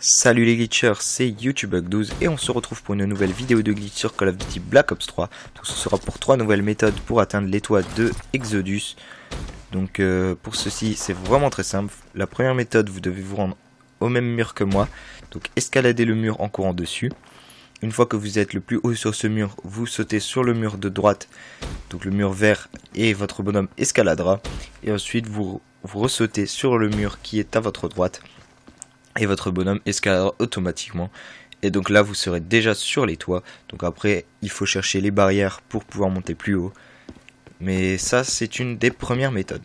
Salut les glitchers, c'est YouTubeBug12 et on se retrouve pour une nouvelle vidéo de glitch sur Call of Duty Black Ops 3. Donc ce sera pour 3 nouvelles méthodes pour atteindre l'étoile de Exodus. Donc pour ceci c'est vraiment très simple. La première méthode, vous devez vous rendre au même mur que moi. Donc escalader le mur en courant dessus. Une fois que vous êtes le plus haut sur ce mur, vous sautez sur le mur de droite, donc le mur vert, et votre bonhomme escaladera. Et ensuite vous ressautez sur le mur qui est à votre droite. Et votre bonhomme escaladera automatiquement. Et donc là vous serez déjà sur les toits. Donc après il faut chercher les barrières pour pouvoir monter plus haut. Mais ça c'est une des premières méthodes.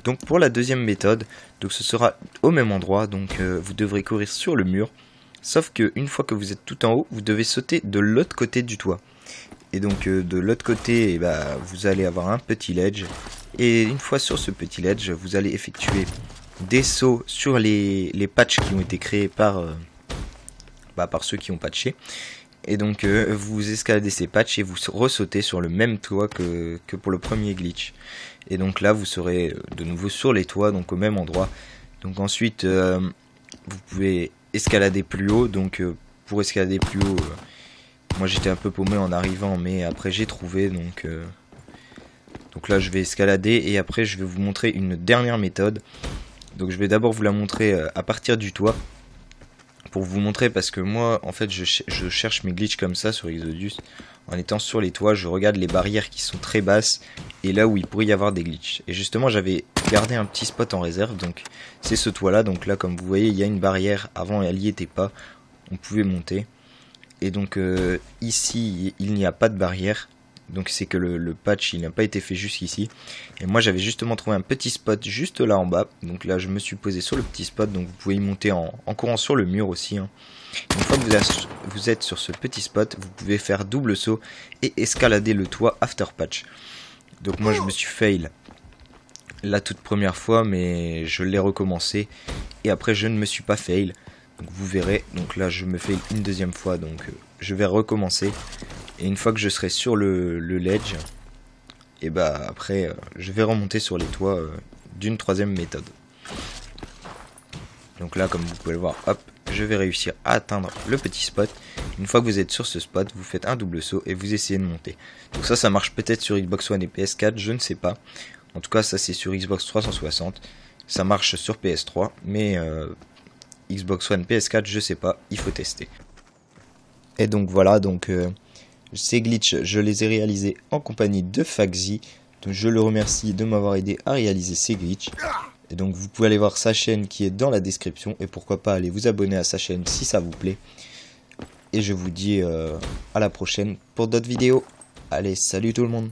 Donc pour la deuxième méthode, donc ce sera au même endroit. Donc vous devrez courir sur le mur. Sauf que une fois que vous êtes tout en haut, vous devez sauter de l'autre côté du toit. Et donc de l'autre côté, vous allez avoir un petit ledge. Et une fois sur ce petit ledge, vous allez effectuer des sauts sur les patchs qui ont été créés par ceux qui ont patché. Et donc vous escaladez ces patchs et vous ressautez sur le même toit que pour le premier glitch. Et donc là vous serez de nouveau sur les toits, donc au même endroit. Donc ensuite vous pouvez escalader plus haut. Donc pour escalader plus haut, moi j'étais un peu paumé en arrivant, mais après j'ai trouvé. Donc là je vais escalader et après je vais vous montrer une dernière méthode. Donc je vais d'abord vous la montrer à partir du toit. Pour vous montrer, parce que moi en fait je cherche mes glitches comme ça sur Exodus. En étant sur les toits, je regarde les barrières qui sont très basses et là où il pourrait y avoir des glitches. Et justement j'avais gardé un petit spot en réserve, donc c'est ce toit là. Donc là comme vous voyez il y a une barrière, avant elle n'y était pas, on pouvait monter. Et donc ici il n'y a pas de barrière. Donc c'est que le patch il n'a pas été fait jusqu'ici. Et moi j'avais justement trouvé un petit spot juste là en bas. Donc là je me suis posé sur le petit spot. Donc vous pouvez y monter en courant sur le mur aussi, hein. Une fois que vous êtes sur ce petit spot, vous pouvez faire double saut et escalader le toit after patch. Donc moi je me suis fail la toute première fois, mais je l'ai recommencé. Et après je ne me suis pas fail. Donc vous verrez, donc là je me fail une deuxième fois. Donc je vais recommencer. Et une fois que je serai sur le ledge, et après je vais remonter sur les toits d'une troisième méthode. Donc là comme vous pouvez le voir, hop, je vais réussir à atteindre le petit spot. Une fois que vous êtes sur ce spot, vous faites un double saut et vous essayez de monter. Donc ça marche peut-être sur Xbox One et PS4, je ne sais pas. En tout cas ça c'est sur Xbox 360. Ça marche sur PS3, mais Xbox One, PS4, je sais pas, il faut tester. Et donc voilà, donc ces glitches, je les ai réalisés en compagnie de Faxi. Donc je le remercie de m'avoir aidé à réaliser ces glitches. Et donc vous pouvez aller voir sa chaîne qui est dans la description. Et pourquoi pas aller vous abonner à sa chaîne si ça vous plaît. Et je vous dis à la prochaine pour d'autres vidéos. Allez, salut tout le monde.